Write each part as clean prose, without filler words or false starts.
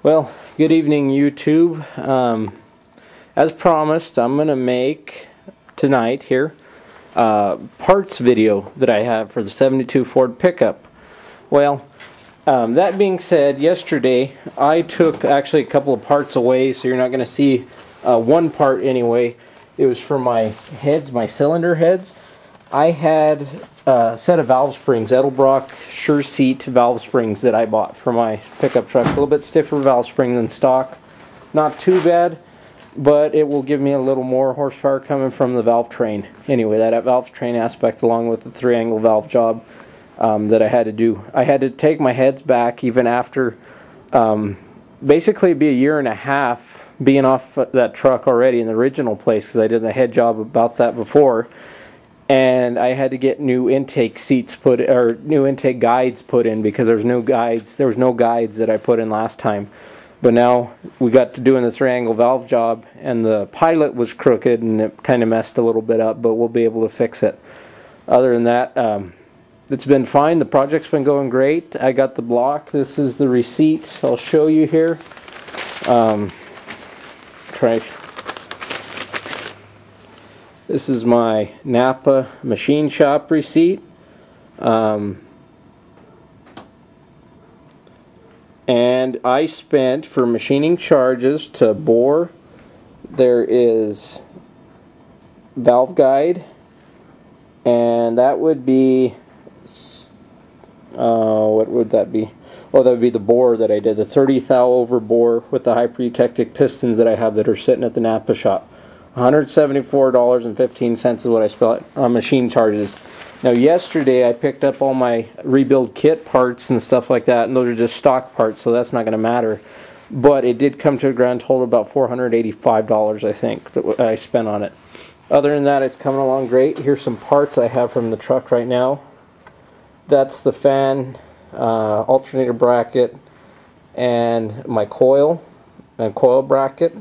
Well, good evening, YouTube. As promised, I'm going to make tonight here parts video that I have for the 72 Ford pickup. Well, that being said, yesterday I took actually a couple of parts away, so you're not going to see one part anyway. It was for my heads, my cylinder heads. I had a set of valve springs, Edelbrock Sure Seat valve springs that I bought for my pickup truck. A little bit stiffer valve spring than stock. Not too bad, but it will give me a little more horsepower coming from the valve train. Anyway, that valve train aspect along with the 3-angle valve job that I had to do. I had to take my heads back even after basically it'd be a year and a half being off that truck already in the original place, because I did the head job about that before. And I had to get new intake seats put, or new intake guides put in, because there was no guides that I put in last time. But now we got to doing the 3-angle valve job, and the pilot was crooked and it kind of messed a little bit up, but we'll be able to fix it. Other than that, it's been fine. The project's been going great. I got the block. This is the receipt. I'll show you here. This is my Napa machine shop receipt. And I spent, for machining charges to bore, there is valve guide, and that would be, what would that be? Oh, that would be the bore that I did, the 30 thou over bore with the high protected pistons that I have that are sitting at the Napa shop. $174.15 is what I spent on machine charges. Now yesterday I picked up all my rebuild kit parts and stuff like that, and those are just stock parts, so that's not going to matter. But it did come to a grand total of about $485, I think, that I spent on it. Other than that, it's coming along great. Here's some parts I have from the truck right now. That's the fan, alternator bracket, and my coil and coil bracket.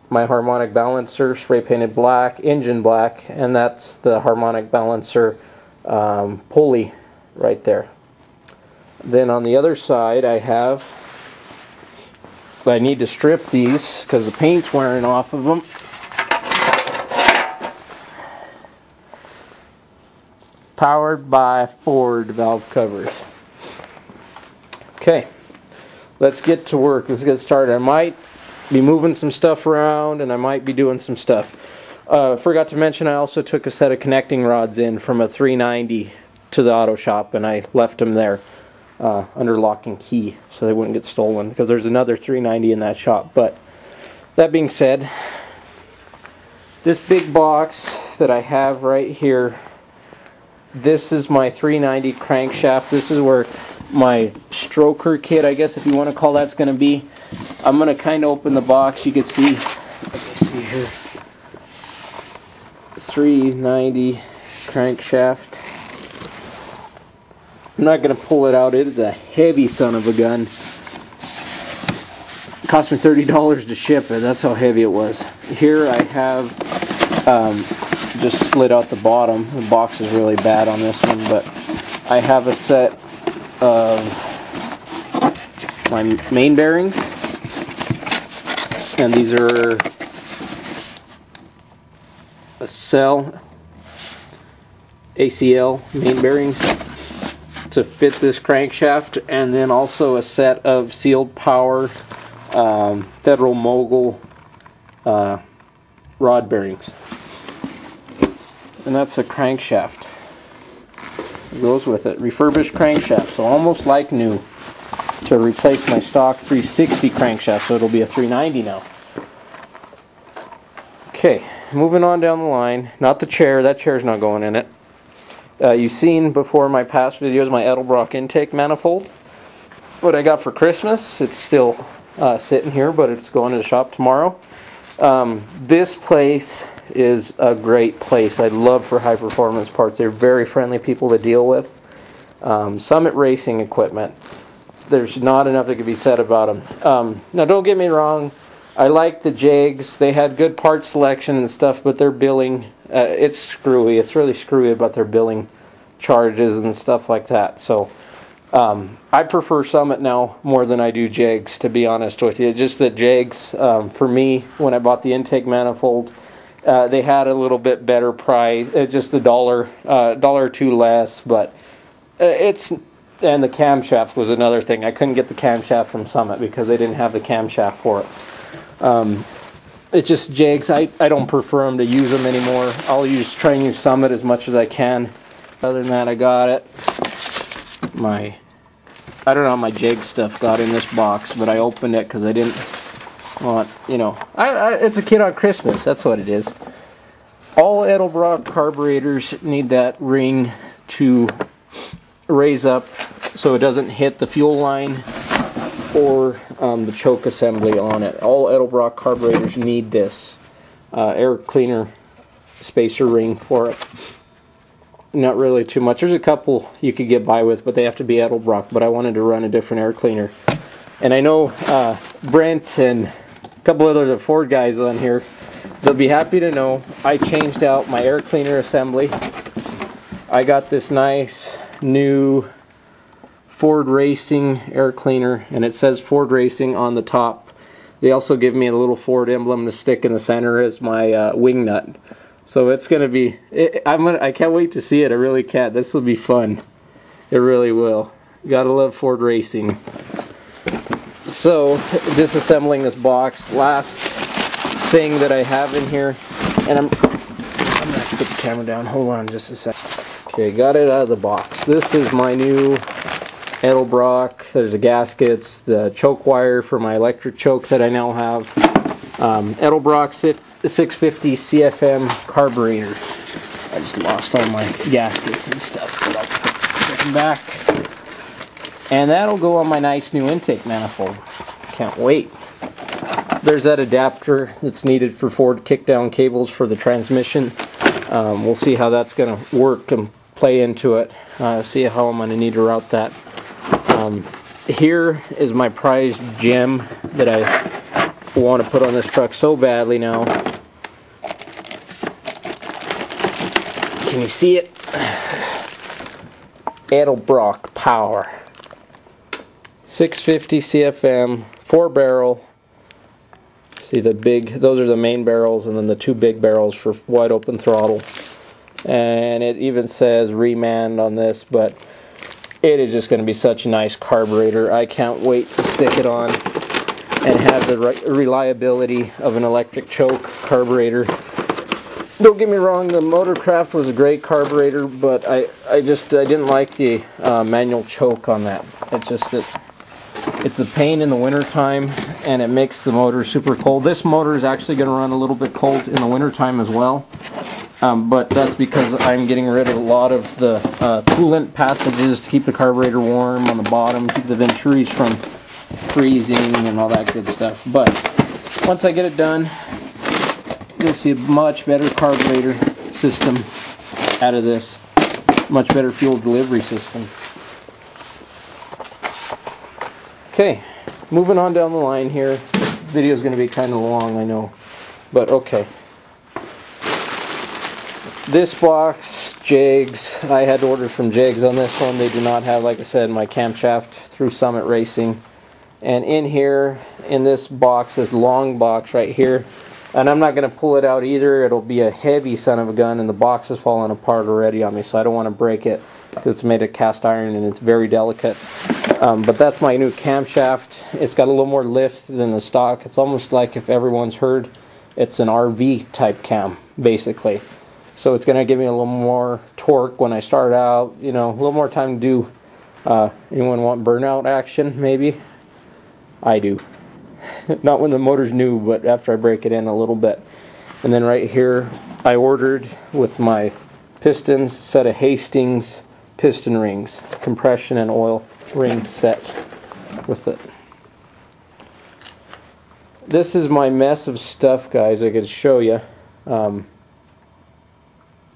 My harmonic balancer, spray painted black, engine black, and that's the harmonic balancer pulley right there. Then on the other side I need to strip these because the paint's wearing off of them. Powered by Ford valve covers. Okay, let's get to work. Let's get started. I might be moving some stuff around, and I might be doing some stuff. Forgot to mention I also took a set of connecting rods in from a 390 to the auto shop, and I left them there under lock and key so they wouldn't get stolen, because there's another 390 in that shop. But that being said, this big box that I have right here, this is my 390 crankshaft. This is where my stroker kit, I guess if you want to call that's going to be. I'm going to kind of open the box. You can see, here, 390 crankshaft. I'm not going to pull it out. It is a heavy son of a gun. It cost me $30 to ship it. That's how heavy it was. Here I have just slid out the bottom. The box is really bad on this one, but I have a set of my main bearings. And these are a ACL main bearings to fit this crankshaft, and then also a set of Sealed Power Federal Mogul rod bearings. And that's a crankshaft. It goes with it. Refurbished crankshaft, so almost like new, to replace my stock 360 crankshaft, so it'll be a 390 now. Okay, moving on down the line. Not the chair, that chair's not going in it. You've seen before in my past videos my Edelbrock intake manifold. What I got for Christmas, it's still sitting here, but it's going to the shop tomorrow. This place is a great place. I love for high performance parts. They're very friendly people to deal with. Summit Racing Equipment. There's not enough that could be said about them. Now don't get me wrong, I like the Jegs. They had good part selection and stuff, but their billing, it's screwy. It's really screwy about their billing charges and stuff like that. So I prefer Summit now more than I do Jegs, to be honest with you. Just that Jegs, for me, when I bought the intake manifold, they had a little bit better price, just a dollar or two less, but and the camshaft was another thing. I couldn't get the camshaft from Summit because they didn't have the camshaft for it. It's just Jegs, I don't prefer them to use them anymore. I'll try and use Summit as much as I can. Other than that, I got it. I don't know how my Jeg stuff got in this box, but I opened it because I didn't want, you know, it's a kid on Christmas, that's what it is. All Edelbrock carburetors need that ring to raise up so it doesn't hit the fuel line or the choke assembly on it. All Edelbrock carburetors need this air cleaner spacer ring for it. Not really too much. There's a couple you could get by with, but they have to be Edelbrock. But I wanted to run a different air cleaner. And I know Brent and a couple other Ford guys on here, they'll be happy to know I changed out my air cleaner assembly. I got this nice new Ford Racing air cleaner, and it says Ford Racing on the top. They also give me a little Ford emblem to stick in the center as my wing nut. So it's gonna be. I can't wait to see it. I really can't. This will be fun. It really will. Gotta love Ford Racing. So disassembling this box. Last thing that I have in here, and I'm gonna have to put the camera down. Hold on just a sec. Okay, got it out of the box. This is my new Edelbrock. There's the gaskets, the choke wire for my electric choke that I now have. Edelbrock 650 CFM carburetor. I just lost all my gaskets and stuff, but I'll put them back. And that'll go on my nice new intake manifold. Can't wait. There's that adapter that's needed for Ford kickdown cables for the transmission. We'll see how that's going to work and play into it. See how I'm going to need to route that. Here is my prized gem that I want to put on this truck so badly now. Can you see it? Edelbrock Power 650 CFM 4-barrel. See the big, those are the main barrels, and then the two big barrels for wide open throttle. And it even says Reman on this, but it is just going to be such a nice carburetor. I can't wait to stick it on and have the reliability of an electric choke carburetor. Don't get me wrong, the Motorcraft was a great carburetor, but I didn't like the manual choke on that. It's a pain in the winter time, and it makes the motor super cold. This motor is actually going to run a little bit cold in the winter time as well, but that's because I'm getting rid of a lot of the coolant passages to keep the carburetor warm on the bottom, keep the venturis from freezing and all that good stuff. But once I get it done, you'll see a much better carburetor system out of this, much better fuel delivery system. Okay, moving on down the line here. This video is going to be kind of long, I know, but okay. This box, Jegs, I had to order from Jegs on this one. They do not have, like I said, my camshaft through Summit Racing. And in here, in this box, this long box right here, and I'm not going to pull it out either. It'll be a heavy son of a gun, and the box is falling apart already on me, so I don't want to break it because it's made of cast iron and it's very delicate. But that's my new camshaft. It's got a little more lift than the stock. It's almost like, if everyone's heard, it's an RV type cam, basically. So it's going to give me a little more torque when I start out, you know, a little more time to do. Anyone want burnout action, maybe? I do. Not when the motor's new, but after I break it in a little bit. And then right here, I ordered with my pistons, set of Hastings piston rings, compression and oil ring set with it. This is my mess of stuff, guys. I could show you. It's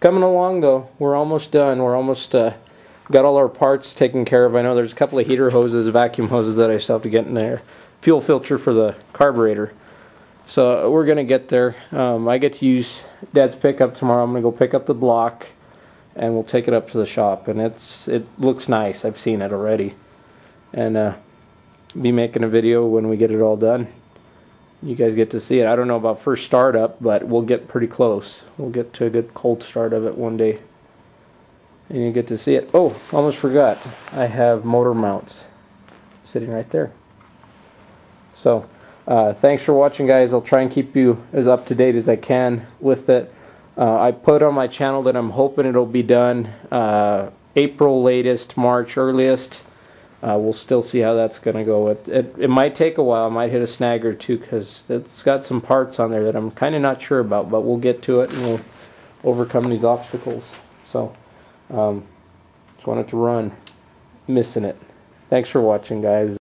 coming along though. We're almost done. We're almost got all our parts taken care of. I know there's a couple of heater hoses, vacuum hoses that I still have to get in there. Fuel filter for the carburetor. So we're gonna get there. I get to use Dad's pickup tomorrow. I'm gonna go pick up the block and we'll take it up to the shop, and it looks nice. I've seen it already, and be making a video when we get it all done. You guys get to see it. I don't know about first startup, but we'll get pretty close. We'll get to a good cold start of it one day, and you get to see it. Oh, almost forgot. I have motor mounts sitting right there. So thanks for watching, guys. I'll try and keep you as up to date as I can with it. I put on my channel that I'm hoping it'll be done April latest, March earliest. We'll still see how that's going to go. It might take a while. I might hit a snag or two because it's got some parts on there that I'm kind of not sure about, but we'll get to it and we'll overcome these obstacles. So just wanted to run, missing it. Thanks for watching, guys.